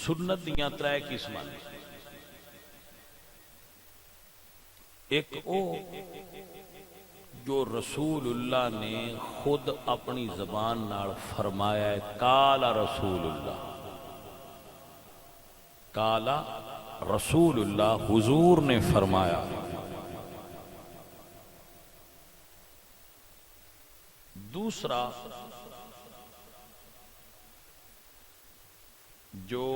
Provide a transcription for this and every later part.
سنت دیاں ترے قسماں، ایک او جو رسول اللہ نے خود اپنی زبان نال فرمایا ہے، قال رسول اللہ، قال رسول اللہ، حضور نے فرمایا۔ دوسرا جو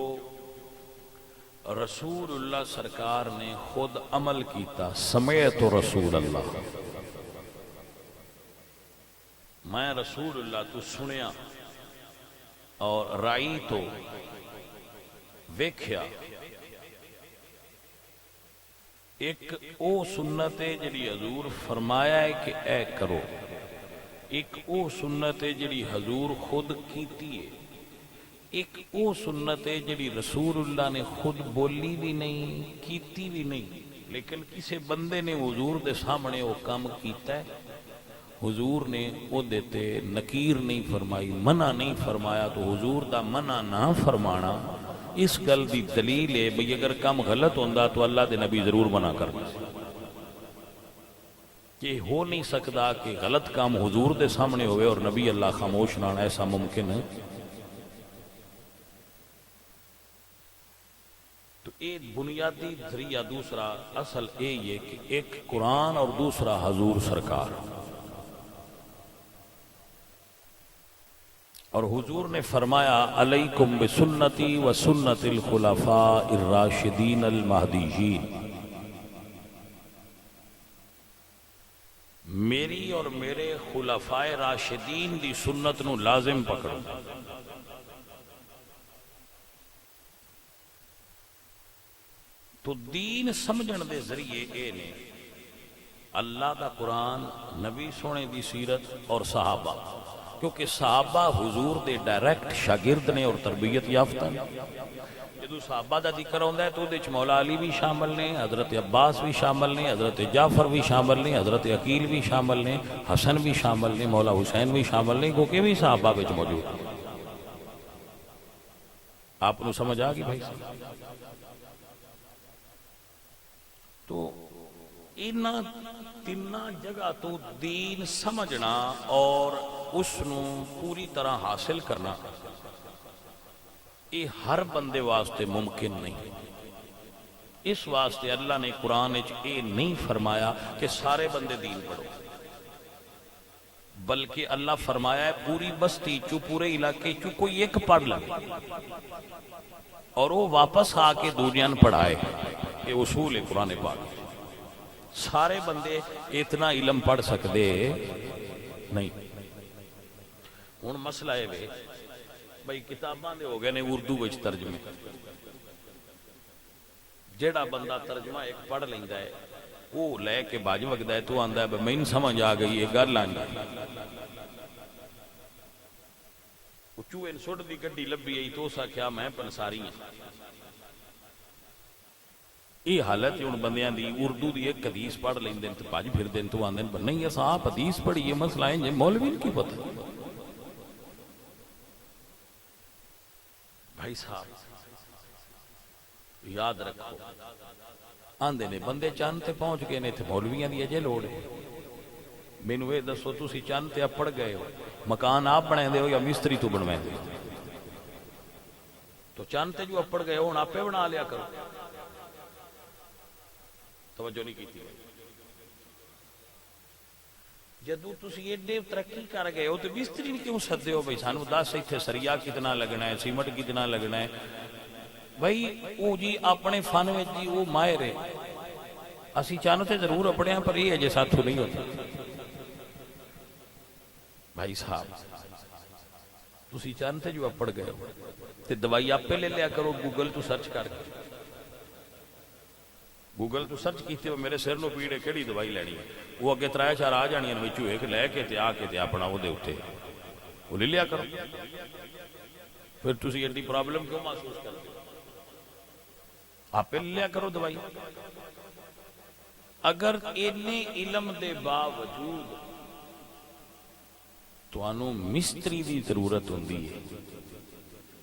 رسول اللہ سرکار نے خود عمل کیتا، سمعت رسول اللہ، میں رسول اللہ تو سنیا اور رائی تو ویکھیا۔ ایک او سنت ہے جڑی حضور فرمایا ہے کہ اے کرو، ایک او سنت ہے جڑی حضور خود کیتی ہے، ایک او سنت ہے جڑی رسول اللہ نے خود بولی بھی نہیں کیتی بھی نہیں، لیکن کسی بندے نے حضور دے سامنے وہ کام کیتا ہے، حضور نے او دیتے نکیر نہیں فرمائی، منع نہیں فرمایا، تو حضور دا منع نہ فرمانا اس گل دی دلیل ہے بھئی اگر کام غلط ہوندا تو اللہ دے نبی ضرور منع کرنا۔ یہ ہو نہیں سکتا کہ غلط کام حضور دے سامنے ہوئے اور نبی اللہ خاموش نہ، ایسا ممکن ہے؟ تو ایک بنیادی ذریعہ، دوسرا اصل یہ کہ ایک قرآن اور دوسرا حضور سرکار، اور حضور نے فرمایا علیکم بسنتی و سنت الخلفاء الراشدین المہدیین، میری اور میرے خلفاء راشدین دی سنت نو لازم پکڑو۔ تو دین سمجھن دے ذریعے اے نے اللہ دا قرآن، نبی سونے دی سیرت اور صحابہ، کیونکہ صحابہ حضور دے ڈائریکٹ شاگرد نے اور تربیت یافتہ نے۔ جدو صحابہ دا ذکر ہوندہ ہے تو دے مولا علی بھی شامل نے، حضرت عباس بھی شامل نے، حضرت جعفر بھی شامل نے، حضرت عقیل بھی شامل نے، حسن بھی شامل نے، مولا حسین بھی شامل نے، کیونکہ بھی صحابہ وچ موجود ہیں۔ آپ نو سمجھ آ گئی بھائی؟ تو انہاں تیناں جگہ تو دین سمجھنا اور اس نو پوری طرح حاصل کرنا یہ ہر بندے واسطے ممکن نہیں۔ اس واسطے اللہ نے قرآن یہ نہیں فرمایا کہ سارے بندے دین پڑھو، بلکہ اللہ فرمایا ہے پوری بستی چو، پورے علاقے چو کوئی ایک پڑھ لگے اور وہ واپس آ کے دوجیاں پڑھائے۔ یہ اصول ہے قرآن پاک۔ سارے بندے اتنا علم پڑھ سکتے نہیں۔ ہن مسئلہ ہے بھئی کتاباں دے ہو گئے نے اردو وچ ترجمے، جیڑا بندہ ترجمہ ایک پڑھ لیندا ہے وہ لے کے باج وگدا ہے، تو آندا ہے میں نہیں سمجھ آ گئی یہ گل آنی، چوہے سٹ دی گڈی لبھی آئی تو اسا کیا میں پنساری ہوں۔ یہ حالت ہن بندیاں دی اردو دی ایک حدیث پڑھ لیندے تے بھج پھردے تو آندے نہیں اساں آپ حدیث پڑھی یہ مسئلہ ہے مولوی کی پتہ۔ بھائی صاحب یاد رکھو، آندے نے بندے چاند تے پہنچ گئے نے تے مولویاں دی اجے لوڑ ہے۔ مینوں یہ دسو تسی چاند تے اپڑ گئے ہو، مکان آپ بنائے دے ہو یا مستری تو بنوائے دے ہو؟ تو چاند تے جو اپڑ گئے ہو آپے بنا لیا کرو۔ توجہ نہیں کی تھی۔ جدو تسی ایڈے ترقی کر گئے ہو تو مستری کیوں سدے ہو؟ بھائی سانو دس ایتھے سریا کتنا لگنا ہے، سیمنٹ کتنا لگنا ہے؟ بھائی وہ جی اپنے فن میں جی وہ ماہر ہے، اسی چاہنے تے ضرور اپنے ہیں پر یہ اجے ساتھوں نہیں ہوتا۔ بھائی صاحب تسی چاہنے تے جو اپڑ گئے ہو تے دوائی آپ پہ لے لیا کرو گوگل تو سرچ کر کے، گوگل تو سرچ کیتے ہو میرے سر نو پیڑے کیڑی دوائی لینی ہے، وہ اگے ترائے چار آ جانی ہیں وچوں ایک لے کے تے آ کے تے اپنا وہ دے اٹھے وہ لے لیا کرو۔ پھر تسی ایڈی پرابلم کیوں محسوس کرتے ہو؟ آپ لے لیا کرو دوائی۔ اگر اینے علم دے باوجود تو انو مستری دی ضرورت ہوندی ہے،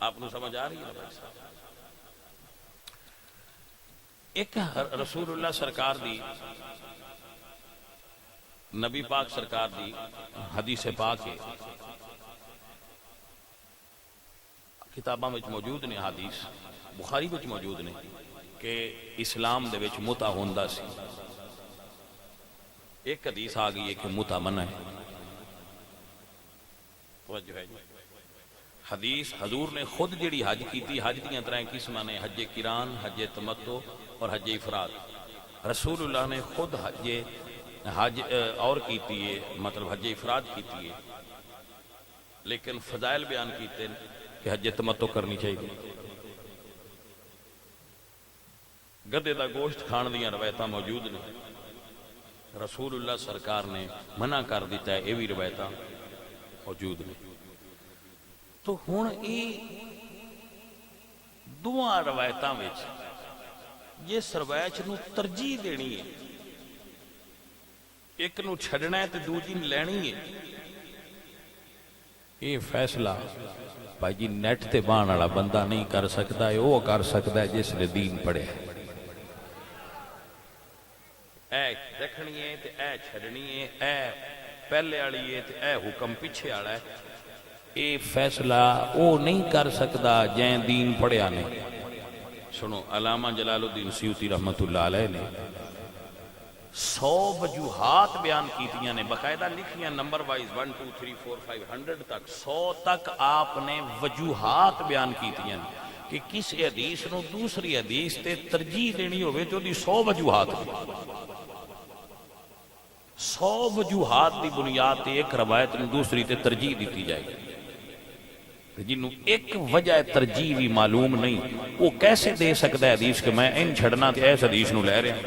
آپ کو سمجھ آ رہی ہے بھائی صاحب؟ ایک رسول اللہ سرکار دی نبی پاک سرکار دی حدیث پاک ہے، کتاباں وچ موجود نے، حدیث بخاری وچ موجود نے کہ اسلام دے وچ متع ہوندا سی۔ ایک حدیث آ گئی ہے کہ متع منع ہے، توجہ ہے جی۔ حدیث حضور نے خود جڑی حج کیتی، حج دیاں طرح قسماں نے، حج قران، حج تمتع اور حج افراد۔ رسول اللہ نے خود حج اور کیتی ہے، مطلب حج افراد کیتی ہے، لیکن فضائل بیان کیتے ہیں کہ حج تمتع کرنی چاہیے۔ گدے دا گوشت کھان دیاں روایتاں موجود نے، رسول اللہ سرکار نے منع کر دیتا ہے، یہ بھی روایتاں موجود نے۔ تو ہن یہ دونوں روایتاں وچ جس روایت نو ترجیح دینی ہے، ایک نو چھڈنا ہے تے دوجی نو لینی ہے، یہ فیصلہ بھائی جی نیٹ تے بان والا بندہ نہیں کر سکتا ہے، وہ کر سکتا ہے جس نے دین پڑھے۔ اے رکھنی ہے تے اے چھڈنی ہے، اے پہلے والی ہے تے اے حکم پیچھے والا ہے، یہ فیصلہ وہ نہیں کر سکتا جیں دین پڑھیا نہیں۔ سنو، علامہ جلال الدین سیوطی رحمت اللہ علیہ نے 100 وجوہات بیان کیتیاں نے، باقاعدہ لکھیاں نمبر وائز 1 2 3 4 5 100 تک، 100 تک آپ نے وجوہات بیان کیتیاں نے کہ کس حدیث نو دوسری حدیث تے ترجیح دینی ہوئے تو دی 100 وجوہات، 100 وجوہات دی بنیاد تے ایک روایت نو دوسری تے ترجیح دیتی جائے گی۔ جنہوں ایک وجہ ترجیح بھی معلوم نہیں، وہ کیسے دے سکتا ہے حدیث کہ میں ان چھڑنا تے ایس حدیث نو لے رہا ہوں؟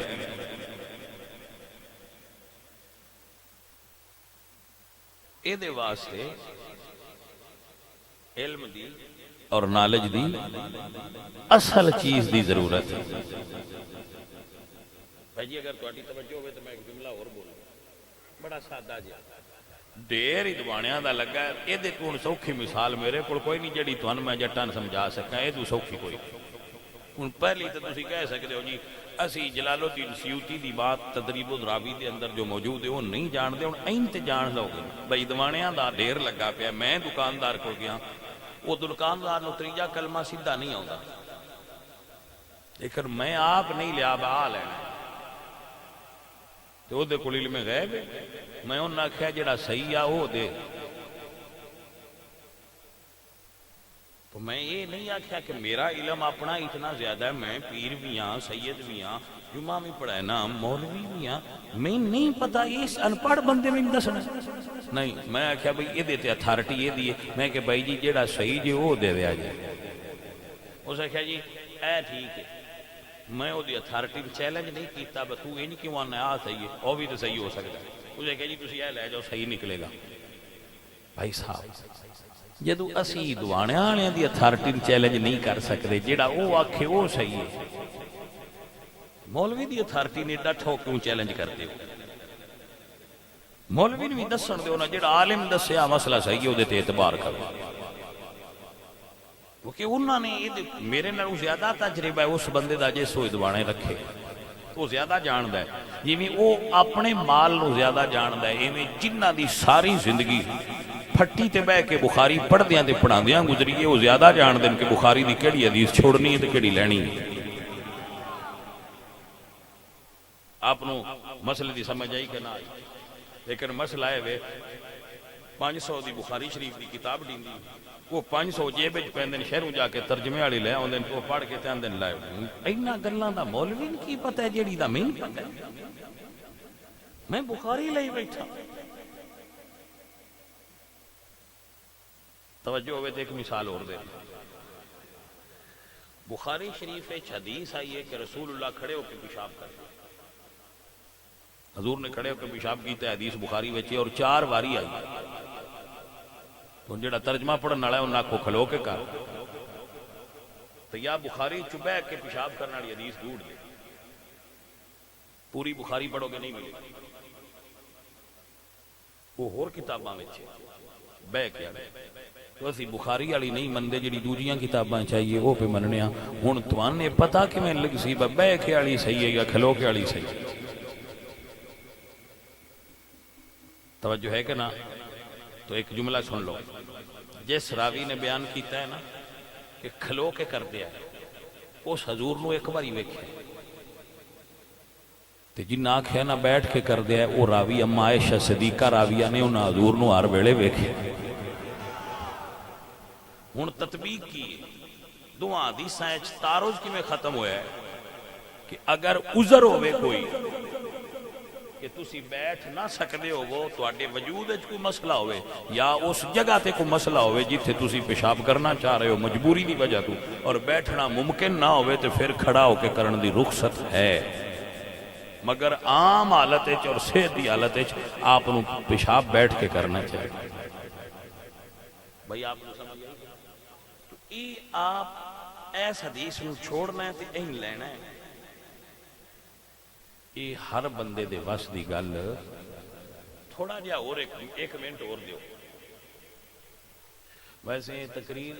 اے دے واسطے علم دی اور نالج دی اصل چیز دی ضرورت ہے۔ بھائی جی اگر تہاڈی توجہ ہوئے تو میں ایک جملہ اور بولوں، بڑا سادہ جہا، ڈیر ہی دوانیاں دا لگا ہے۔ یہ دیکھو ہن سوکھی مثال میرے کول کوئی نہیں جڑی تھانوں میں جٹاں سمجھا سکاں، یہ تو سوکھی کوئی ہن پہلی تو تسی کہہ سکتے ہو جی اسی جلال الدین سیوطی دی بات تدریب الراوی دے اندر جو موجود ہے وہ نہیں جان دے، ہن این تے جان لو گے بھائی دوانیاں دا ڈیر لگا پیا۔ میں دکاندار کول گیا، وہ دکاندار نو تریجا کلمہ سیدھا نہیں آوندا، لیکن میں آپ نہیں لیا با لینا تے او دے کول علم غیب ہے، میں انہاں آکھیا جڑا صحیح آ وہ دے۔ تو میں یہ نہیں آکھیا کہ میرا علم اپنا اتنا زیادہ ہے، میں پیر بھی ہاں، سید بھی ہاں، جمعہ بھی پڑھائنا، مولوی بھی ہاں، میں نہیں پتا اس ان پڑھ بندے میں دسنا نہیں۔ میں آکھیا بھئی یہ دیتے اتھارٹی یہ دیئے، میں کہ بھائی جی جیڑا صحیح جی وہ دے دیا جائے۔ اس آکھیا جی اے ٹھیک ہے، میں وہ دی اتھارٹی چیلنج نہیں کیتا، بس تو ان کیوں آنا آ صحیح ہے، وہ بھی تو صحیح ہو سکتا ہے۔ اس آکھیا جی تسی اے لے جاؤ صحیح نکلے گا۔ بھائی صاحب جدو اسی دوانے آنے دی اتھارٹی چیلنج نہیں کر سکتے، جیڑا وہ آکھے وہ صحیح ہے، مولوی دی اتھارٹی نے ڈٹھو کیوں چیلنج کرتے ہو؟ مولوی نے بھی دسن دیو نا، جیڑا عالم دسیا مسئلہ صحیح ہے وہ دیتے اعتبار کرو، کیونکہ انہوں نے میرے نالوں زیادہ تجربہ ہے اس بندے دا جے سوئی دوانے رکھے تو زیادہ جاندہ ہے، جی وہ اپنے مال نو زیادہ جاندہ ہے، ایویں جنہ دی ساری زندگی پھٹی تے بہ کے بخاری پڑھ دیاں تے پڑھا دیاں گزریے، وہ زیادہ جان دیں کہ بخاری دی کیڑی حدیث چھوڑنی ہے تے کیڑی لینی ہے۔ آپ نو مسئلے دی سمجھ آئی کہ نہ آئی؟ لیکن مسئلہ ہے وے 500 دی بخاری شریف دی کتاب ڈیندی، وہ 500 جیب وچ پیندے شہروں جا کے ترجمے والی لے آوندے وہ پڑھ کے تے آندے لائے اینا گلاں دا مولوی نوں کی پتہ ہے جیڑی دا میں نہیں پتہ ہے، میں بخاری لئی بیٹھا۔ توجہ ہوئے تو ایک مثال اور دے، بخاری شریف ایک حدیث آئی ہے کہ رسول اللہ کھڑے ہو کے پیشاب کرتے، حضور نے کھڑے ہو کے پیشاب کیتا ہے، حدیث بخاری وچ اور 4 باری آئی، تو جڑا ترجمہ پڑھن والا ہے انہاں کو کھلو کے کر تو یا بخاری چبہ کے پیشاب کرنے والی حدیث ڈھونڈ دے، پوری بخاری پڑھو گے نہیں ملے گی، وہ ہور کتاباں وچ بہ کے تو اسی بخاری والی نہیں منتے، جڑی دوجیاں کتاباں چاہیے وہ پہ مننے ہاں۔ ہن توانے پتہ کیویں لگ سی بہ کے والی صحیح ہے یا کھلو کے والی صحیح ہے؟ توجہ ہے کہ نہ؟ تو ایک جملہ سن لو، جس راوی نے بیان کیتا ہے نا کہ کھلو کے کر دیا ہے، اس حضور نو ایک باری ویکھیا تے جن آکھیا نہ بیٹھ کے کر دیا ہے، وہ راوی اما عائشہ صدیقہ راویہ نے انہاں حضور نو ہر ویلے ویکھیا۔ ہن تطبیق کی دعا حدیثاں وچ تعارض کیویں ختم ہویا ہے کہ اگر عذر ہوے کوئی کہ تسی بیٹھ نہ سکدے ہو، تواڈے وجود وچ کوئی مسئلہ ہوئے یا اس جگہ تے کوئی مسئلہ ہوئے جتھے تسی پیشاب کرنا چاہ رہے ہو مجبوری دی وجہ تو، اور بیٹھنا ممکن نہ ہوئے تو پھر کھڑا ہو کے کرن دی رخصت ہے، مگر عام حالت وچ اور صحت دی حالت وچ آپ نو پیشاب بیٹھ کے کرنا چاہیے۔ بھائی آپ کو سمجھ آئی؟ تو ای آپ ایس حدیث نو چھوڑنا ہے تے این لینا ہے، یہ ہر بندے دے وس دی گل۔ تھوڑا جہا اور ایک منٹ اور دیو، ویسے تقریر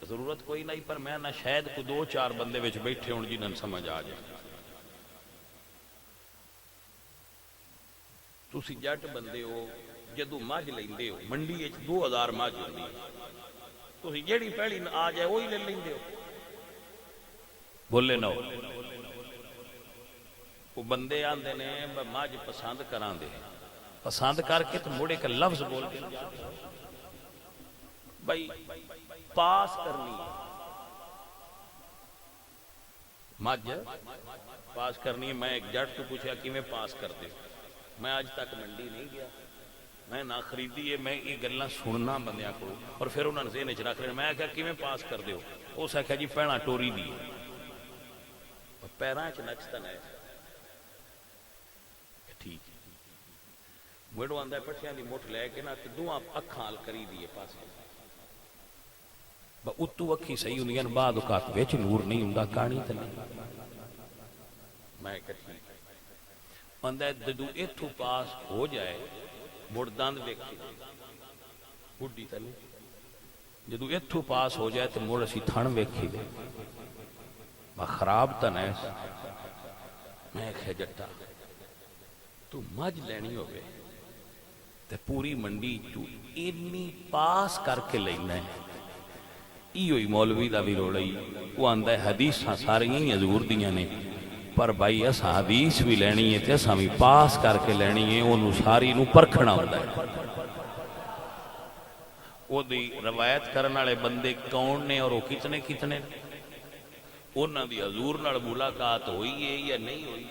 ضرورت کوئی نہیں، پر میں نہ شاید کو دو چار بندے وچ بیٹھے ہون جنہاں سمجھ آ جائے۔ تسی جٹ بندے ہو، جدو مجھ لیندے ہو منڈی وچ 2000 مجھ ہوندی ہے، تسی جیڑی پہلی آ جائے وہی لے لیندے ہو، بولے نہ ہو۔ وہ بندے آندے نے مجھ پسند کران دے، پسند کر کے تو مڑے کا لفظ بول کے بھائی پاس کرنی ہے، مجھ پاس کرنی ہے۔ میں ایک جٹ کو پوچھا کہ میں پاس کرتے ہو، میں آج تک منڈی نہیں گیا، میں نہ خریدی ہے، میں یہ گلاں سننا بندیاں کو، اور پھر انہوں نے ذہن وچ رکھ لیا۔ میں کہا کہ میں پاس کر دیو، اس آکھیا جی پیڑاں ٹوری دی پیراں چ نقصان ہے، ٹھیک میڑو آندا پٹھیاں دی مٹھ لے کے نہ تے دوواں اکھاں کری دیے پاسے، اتو اکھی صحیح ہوندیاں بعد اوقات وچ نور نہیں ہوندا، کہانی تے نہیں۔ میں کہ ٹھیک آندا جدو ایتھوں پاس ہو جائے مڑ دند ویکھی بڈھی تے نہیں، جدو ایتھوں پاس ہو جائے تو مڑ اسی تھن ویکھی دے، خراب تے نہیں۔ میں کہ جٹا تو مجھ لینی ہوئے تے پوری منڈی تو اینی پاس کر کے لینا ہے، ایوئی مولوی دا بھی روڑی۔ وہ آندہ ہے حدیثاں ساری ہی حضور دیاں نے، پر بھائی اسا حدیث بھی لینی ہے تے اسا بھی پاس کر کے لینی ہے، انہوں ساری نو پرکھنا ہوتا ہے۔ وہ دی روایت کرنے والے بندے کون نے اور وہ کتنے کتنے، انہاں دی حضور نال ملاقات ہوئی ہے یا نہیں ہوئی،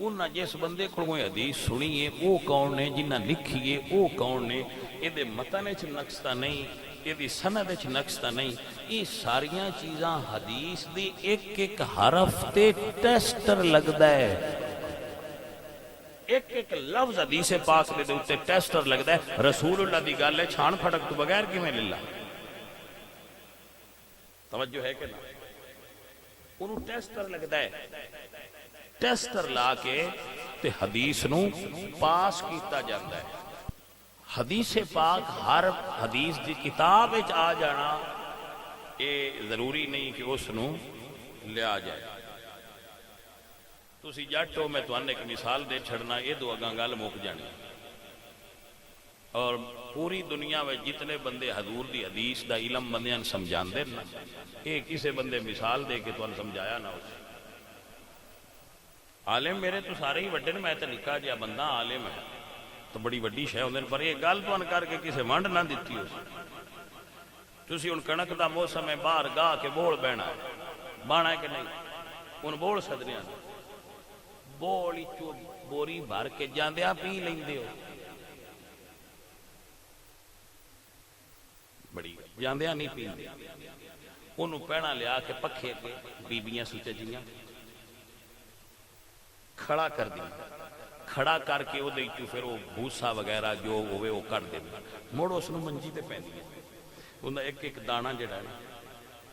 انہاں جس بندے کو کوئی حدیث سنی ہے وہ کون نے، جنہاں لکھی ہے وہ کون نے، یہ دے متن وچ نقص تاں نہیں، یہ دی سند وچ نقص تاں نہیں، یہ ساریاں چیزاں حدیث دی ایک ایک حرف تے ٹیسٹر لگدا ہے، ایک ایک لفظ حدیث پاک دے اوتے ٹیسٹر لگدا ہے۔ رسول اللہ دی گل ہے چھان پھٹک تو بغیر کیویں للا، توجہ ہے کہ نہ؟ انہوں ٹیسٹر لگدا ہے، ٹیسٹر لا کے تے حدیث نو پاس کیتا جاتا ہے۔ حدیث پاک ہر حدیث دی کتاب وچ آ جانا یہ ضروری نہیں کہ اس نو لیا جائے۔ تسی جٹ ہو، میں توانے ایک مثال دے چھڑنا، یہ دو اگاں گل مک جانی، اور پوری دنیا میں جتنے بندے حضور دی حدیث دا علم بندیاں سمجھان دے نا، یہ کسے بندے مثال دے کے توانے سمجھایا نہ اسے۔ عالم میرے تو سارے ہی وڈے نے، میں تو نکا جہا بندہ عالم ہے تو بڑی وڈی شے ہوندے، پر یہ گل تو کر کے کسے ونڈ نہ دتی اس۔ تسی ہن کنک دا موسم ہے، باہر گاہ کے بول بہنا ہے، بانا ہے کہ نہیں، ان بول سدنے آ بولی چو بوری بھر کے جاندیا پی لیندے ہو، بڑی جاندیا نہیں پیندے، انہوں پہنا لیا کے پکھے کے بیبیاں سوچے جیاں کھڑا کر دیا، کھڑا کر کے وہ دیچو پھر وہ بھوسا وغیرہ جو ہوئے وہ کر دے، موڑو اس نو منجی تے پہن دیا، انہوں ایک ایک دانہ جڑا ہے نا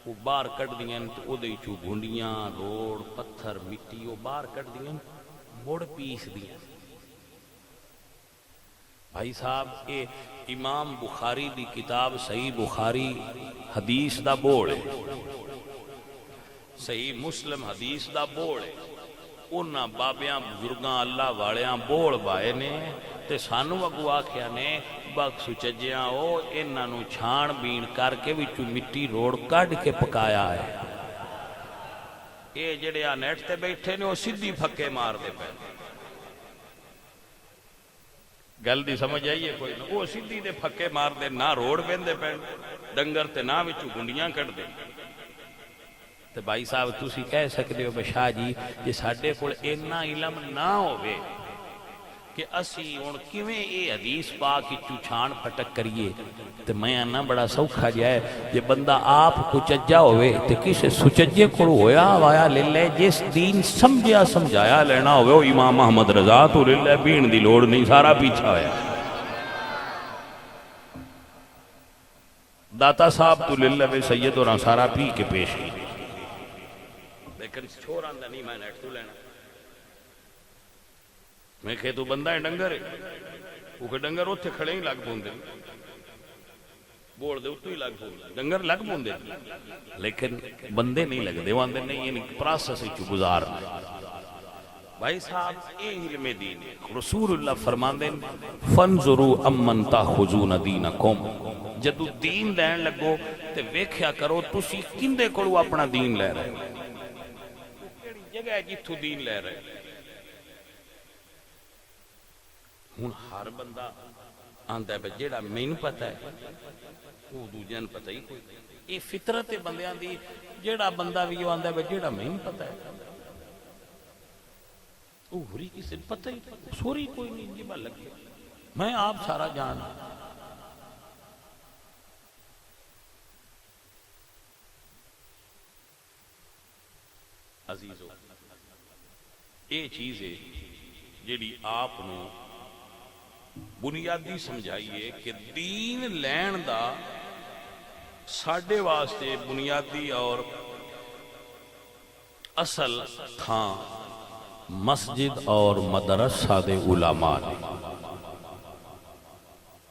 وہ باہر کٹ دیا، تو وہ دیچو گھنڈیاں روڑ پتھر مٹی وہ باہر کٹ دیا، مڑ پیس دیا، بھائی صاحب یہ امام بخاری دی کتاب صحیح بخاری حدیث دا بوڑ ہے، صحیح مسلم حدیث دا بوڑ ہے، انہاں بابیاں بزرگاں اللہ والیاں بوڑ بائے نے تے سانو اگو آکھیا نے بخ سچجیاں او انہاں نو چھان بین کر کے وچوں مٹی روڑ کڈ کے پکایا ہے۔ یہ جڑے آ نیٹ تے بیٹھے نے وہ سیدھی پھکے مار دے پے، گل دی سمجھ آئیے کوئی نہ، وہ سیدھی دے پھکے مار دے، نہ روڑ بیندے پے ڈنگر تے نہ وچوں گنڈیاں کٹ دے۔ تے بھائی صاحب تسی کہہ سکتے ہو بشاہ جی جے ساڈے کول اتنا علم نہ ہوئے کہ اسی ہن کیویں اے حدیث پاک وچوں چھان پھٹک کریے تے میں آنا بڑا سوکھا جا ہے جے بندہ آپ کچجا ہوئے تے کسے سچجے کول ہویا وایا لے لے، جس دین سمجھیا سمجھایا لینا ہوئے وہ امام محمد رضا تو لے لے، بین دی لوڑ نہیں، سارا پیچھا ہویا۔ داتا صاحب تو لے لے سید اور سارا پی کے پیش کی، لیکن چھوڑ آندہ نہیں میں نیٹ تو لینا، میں کہ تو بندہ ہے ڈنگر ہے، وہ کہ ڈنگر ہوتے کھڑے ہی لگ پوندے، بول دے اتو ہی لگ پوندے، ڈنگر لگ پوندے لیکن بندے نہیں لگ دے، واندے نہیں یعنی پراسس ہی چو گزار۔ بھائی صاحب اے علم دین رسول اللہ فرماندے فَانْظُرُوا أَمَّنْ تَأْخُذُونَ دِينَكُمْ، جدو دین لین لگو تے ویکھیا کرو تسی کندے کولو اپنا دین لے رہے، جگہ ہے جتھو دین لے رہے۔ ہن ہر بندہ آندا ہے جیڑا مینوں پتہ ہے وہ دوجے نوں پتہ ہی کوئی، یہ فطرت بندیاں دی، جیڑا بندہ بھی آندا ہے جیڑا مینوں پتہ ہے وہ ہوری کسی نے پتہ ہی سوری کوئی نہیں جی بل لگی، میں آپ سارا جان۔ عزیزو یہ چیز ہے جیڑی آپ نو بنیادی سمجھائیے کہ دین لین دا ساڈے واسطے بنیادی اور اصل تھاں مسجد اور مدرسہ دے علماء نے۔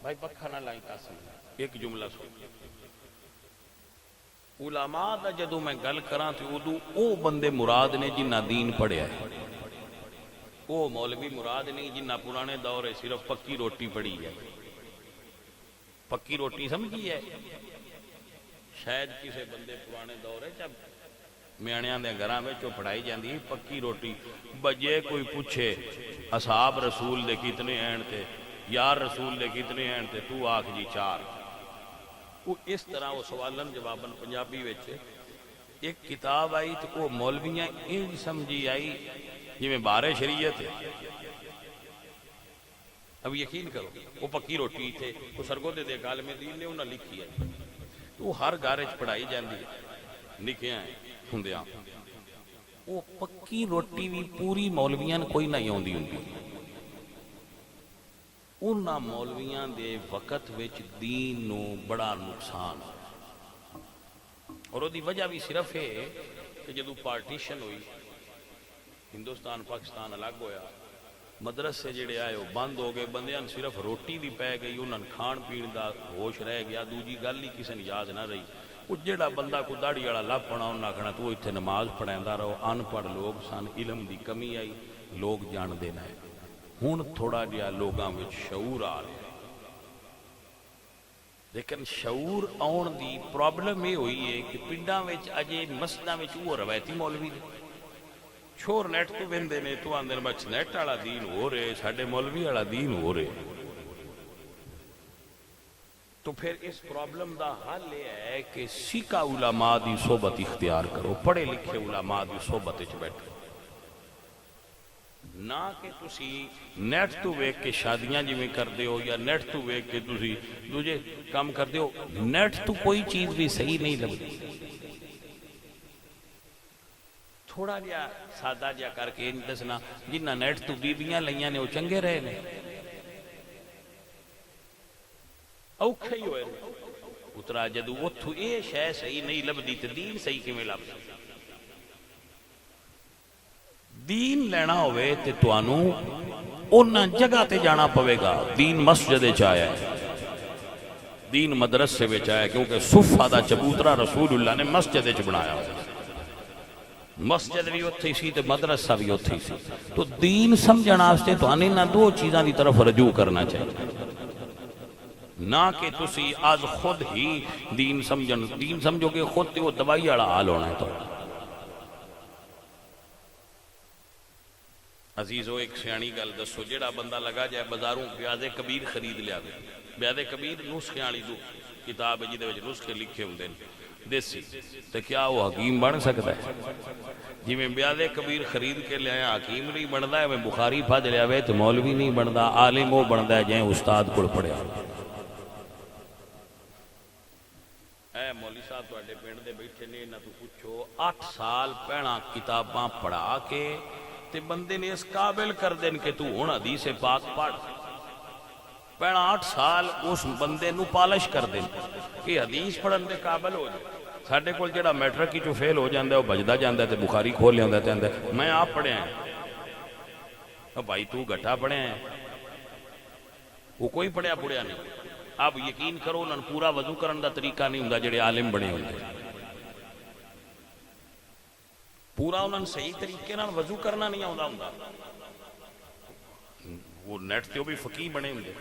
بھائی پکھا نہ لائیں قاسم، ایک جملہ سن، علماء دا جدو میں گل کراں تے ادو او بندے مراد نے جنہ دین پڑھیا ہے، وہ مولوی مراد نہیں جنہ پرانے دور ہے صرف پکی روٹی پڑھی ہے۔ پکی روٹی سمجھی ہے شاید کسے بندے پرانے دور ہے جب میانیاں دے گھراں وچ پڑھائی جاندی پکی روٹی، بجے کوئی پوچھے اصحاب رسول دے کتنے ہیں تے یار رسول دے کتنے ہیں تے تو آکھ جی 4، وہ اس طرح وہ سوالن جوابن پنجابی وچ ایک کتاب آئی تو وہ مولویاں انج سمجھی آئی جی میں بارے شریعت ہے۔ اب یقین کرو وہ پکی روٹی تھے وہ سرگودے دے عالم دین نے انہاں لکھی ہے، وہ ہر گھر وچ پڑھائی جاندی لکھیاں ہوندیاں، وہ پکی روٹی بھی پوری مولویاں کوئی نہیں ہوندی ہوندی، انہاں مولویاں دے وقت وچ دین نو بڑا نقصان، اور وہ دی وجہ بھی صرف ہے کہ جدو پارٹیشن ہوئی ہندوستان پاکستان الگ ہویا، مدرسے جڑے آئے وہ بند ہو گئے، بندیاں صرف روٹی بھی پے گئی، انہاں کھان پین دا ہوش رہ گیا، دوجی گل ہی کسی نے یاد نہ رہی۔ وہ جڑا بندہ کو داڑھی والا لب پڑا انہاں کہنا تو اتنے نماز پڑھیندا رہو، ان پڑھ لوگ سن، علم دی کمی آئی، لوگ جان دینا ہے۔ ہن تھوڑا جہا لوگاں وچ شعور آ رہا ہے، لیکن شعور آن دی پرابلم یہ ہوئی ہے کہ پنڈاں وچ اجے مسجداں وچ وہ روایتی مولوی نے چھوڑ نیٹ تو ویندے نے تو آندے بچ نیٹ والا دین ہو رہے، ساڈے مولوی والا دین ہو رہے۔ تو پھر اس پرابلم دا حل یہ ہے کہ سیکھا علماء دی صحبت اختیار کرو، پڑھے لکھے علماء دی صحبت وچ بیٹھو، نہ کہ تسی نیٹ تو ویکھ کے شادیاں جویں کردے ہو یا نیٹ تو ویکھ کے تسی دوجے کام کردے ہو، نیٹ تو کوئی چیز بھی صحیح نہیں لگتی۔ تھوڑا جہا سادہ جہا کر کے دسنا جنہ نیٹ تو بیبیاں لئیاں نے وہ چنگے رہے نے، اوکھے ہی ہوئے اترا جدو اتھو یہ شے صحیح نہیں لبدی تے دین صحیح کیویں لب دین لینا ہوئے تے توانوں انہاں جگہ تے جانا پوے گا. دین مسجد وچ آیا ہے, دین مدرسے وچ آیا, کیونکہ صفہ دا چبوترا رسول اللہ نے مسجد وچ بنایا. مسجد بھی اتھی سی تے مدرسہ بھی اتھی سی. تو دین سمجھن واسطے تو انہاں دو چیزاں دی طرف رجوع کرنا چاہیے, نہ کہ تسی آج خود ہی دین سمجھن. دین سمجھو کہ خود تے وہ دوائی والا حال ہونا ہے. تو عزیزو ایک سیانی گل دسو, جیڑا بندہ لگا جائے بازاروں بیاض کبیر خرید لیا گیا. بیاض کبیر نسخے والی دو کتاب جہدے وچ نسخے لکھے ہوندے دیسی, تو کیا وہ حکیم بن سکتا ہے؟ جی میں بیاض کبیر خرید کے لیا حکیم نہیں بنتا ہے, میں بخاری پھج لیا وے تو مولوی نہیں بنتا. عالم وہ بنتا ہے جائیں استاد کو پڑھیا. اے مولی صاحب تواڈے پنڈ دے بیٹھے نے, انہاں تو پوچھو 8 سال پہلا کتاباں پڑھا کے تے بندے نے اس قابل کر دین کہ تو ہن حدیث پاک پڑھ. پہلا 8 سال اس بندے نو پالش کر دین کہ حدیث پڑھن دے قابل ہو جائے. ساڈے کول جڑا میٹرک کی چوں فیل ہو جاندا ہے وہ بجدا جاندا ہے تے بخاری کھول لیاندا تے آندا میں آپ پڑھیا ہے. بھائی تو گٹھا پڑھیا ہے, وہ کوئی پڑھیا پڑھیا نہیں. آپ یقین کرو انہاں پورا وضو کرن دا طریقہ نہیں ہوندا جڑے عالم بنے ہوندے. پورا انہاں صحیح طریقے نال وضو کرنا نہیں آوندا ہوندا. وہ نیٹ تے بھی فقیہ بنے ہوندے,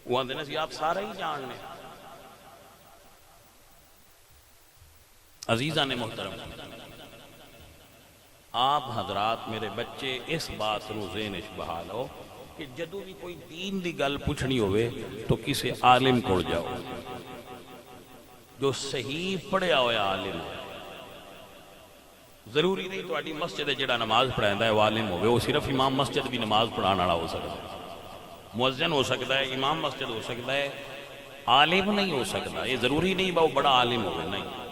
وہ آندے نے سی آپ سارے ہی جان لیں. عزیزان محترم, آپ حضرات میرے بچے اس بات نو ذہن وچ بہا لو کہ جدوں بھی کوئی دین دی گل پوچھنی ہوئے تو کسی عالم کول جاؤ جو صحیح پڑھیا ہویا عالم ہے. ضروری نہیں تہاڈی مسجد جڑا نماز پڑھائندا ہے وہ عالم ہوئے, وہ صرف امام مسجد بھی نماز پڑھانے والا ہو سکتا ہے, مؤذن ہو سکتا ہے, امام مسجد ہو سکتا ہے, عالم نہیں ہو سکتا. یہ ضروری نہیں وہ بڑا عالم ہوئے, نہیں.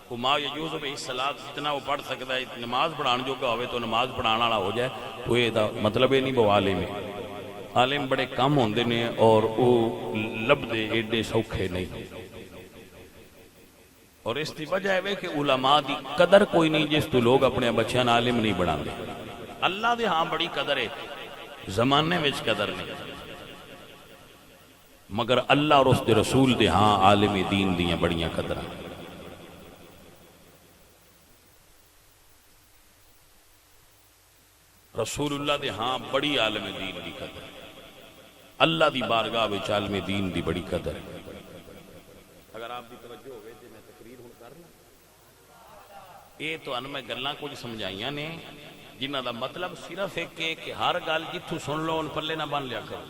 وہ ما یجوز بہ الصلاۃ جتنا وہ پڑھ سکتا ہے, نماز پڑھان جوگا ہوئے تو نماز پڑھان والا ہو جائے, تو یہ مطلب یہ نہیں وہ عالم ہے. عالم بڑے کم ہوندے نے اور وہ لبدے ایڈے سوکھے نہیں. اور اس کی وجہ ہے کہ علماء دی قدر کوئی نہیں جس تو لوگ اپنے بچیاں عالم نہیں بنا دے. اللہ دے ہاں بڑی قدر ہے, زمانے میں قدر نہیں, مگر اللہ اور اس دے رسول دے ہاں عالم دین دیاں بڑیاں قدر ہیں. رسول اللہ دے ہاں بڑی عالم دین دی قدر ہے. اللہ دی بارگاہ وچ عالم دین دی بڑی قدر ہے. اگر آپ دی توجہ ہوئے تو میں تقریر ہوں کر لوں. یہ تو ان میں گلاں کچھ سمجھائیاں نے جنہ دا مطلب صرف ایک ہے کہ ہر گل جتھوں سن لو ان پلے نہ بن لیا کرو.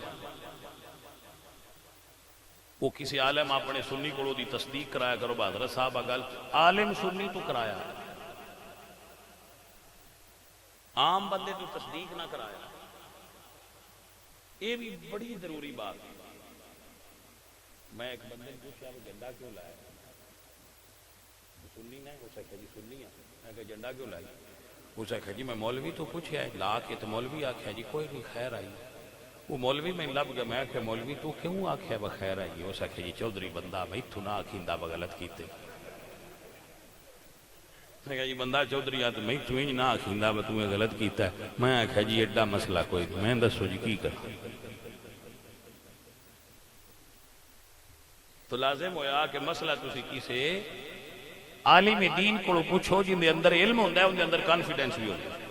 وہ کسی عالم اپنے سنی کو دی تصدیق کرایا کرو, حضرت صاحب گل عالم سنی تو کرایا, عام بندے تو تصدیق نہ کرایا. یہ بھی بڑی ضروری بات ہے. میں ایک بندے نے پوچھا وہ جھنڈا کیوں لایا, سنی نہ ہو سکتا جی سنی ہے, میں کہا جھنڈا کیوں لائی, اس نے کہا جی میں مولوی تو پوچھا ہے لا کے, تو مولوی آکھیا جی کوئی نہیں خیر آئی. وہ مولوی میں لب گیا, میں کہ مولوی تو کیوں آکھیا بخیر آئی, اس نے کہا جی چودھری بندہ میں تو نہ آکھیندا بغلط کیتے. میں کہا جی بندہ چودھری آ تو میں تو ہی نہ آکھیندا میں تمہیں غلط کیتا ہے. میں کہا جی ایڈا مسئلہ کوئی نہیں, میں دسو جی کی کروں. تو لازم ہویا کہ مسئلہ تسی کسے عالم دین کو پوچھو جن دے اندر علم ہوندہ ہے, ان دے اندر کانفیڈنس بھی ہوتا ہے.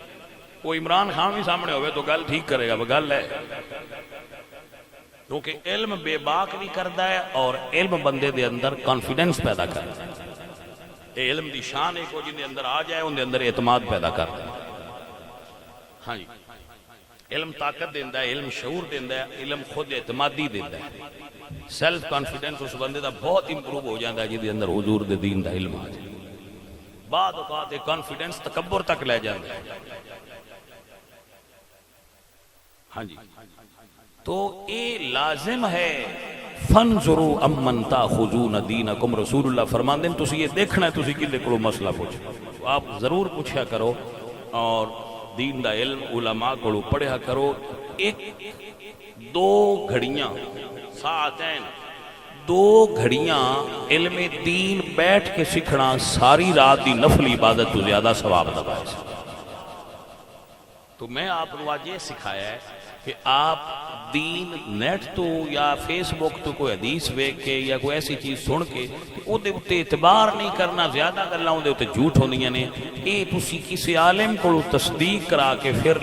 وہ عمران خان بھی سامنے ہوئے تو گل ٹھیک کرے گا, وہ گل ہے. کیونکہ علم بے باک بھی کرتا ہے اور علم بندے دے اندر کانفیڈنس پیدا کرتا ہے. اے علم دی شان ایک ہو جن دے اندر آ جائے, ان دے اندر اعتماد پیدا کرتا ہے. ہاں جی, علم طاقت دیندہ ہے, علم شعور دیندہ ہے, علم خود اعتمادی دیندہ ہے. سیلف کانفیڈنس اس بندے دا بہت امپروو ہو جاندہ ہے جی اندر حضور دے دین دا علم آ جائے. بعد اوقات کانفیڈنس تکبر تک لے جاندہ ہے. ہاں جی, تو اے لازم ہے فَانْظُرُوا أَمَّنْ تَأْخُذُونَ دِينَكُمْ. رسول اللہ فرماندے ہیں تسی یہ دیکھنا ہے تسی کدے کولوں مسئلہ پوچھو, آپ ضرور پوچھا کرو اور دین دا علم علماء کولوں پڑھیا کرو. ایک دو گھڑیاں ساعتین, دو گھڑیاں علم دین بیٹھ کے سکھنا ساری رات دی نفل عبادت تو زیادہ ثواب دا باعث. تو میں آپ کو آج یہ سکھایا ہے کہ آپ دین نیٹ تو یا فیس بک تو کوئی حدیث ویکھ کے یا کوئی ایسی چیز سن کے او دے اتے اعتبار نہیں کرنا، زیادہ گلاں دے اتے جھوٹ ہوندیاں نے، اے تسی کسی عالم کو تصدیق کرا کے پھر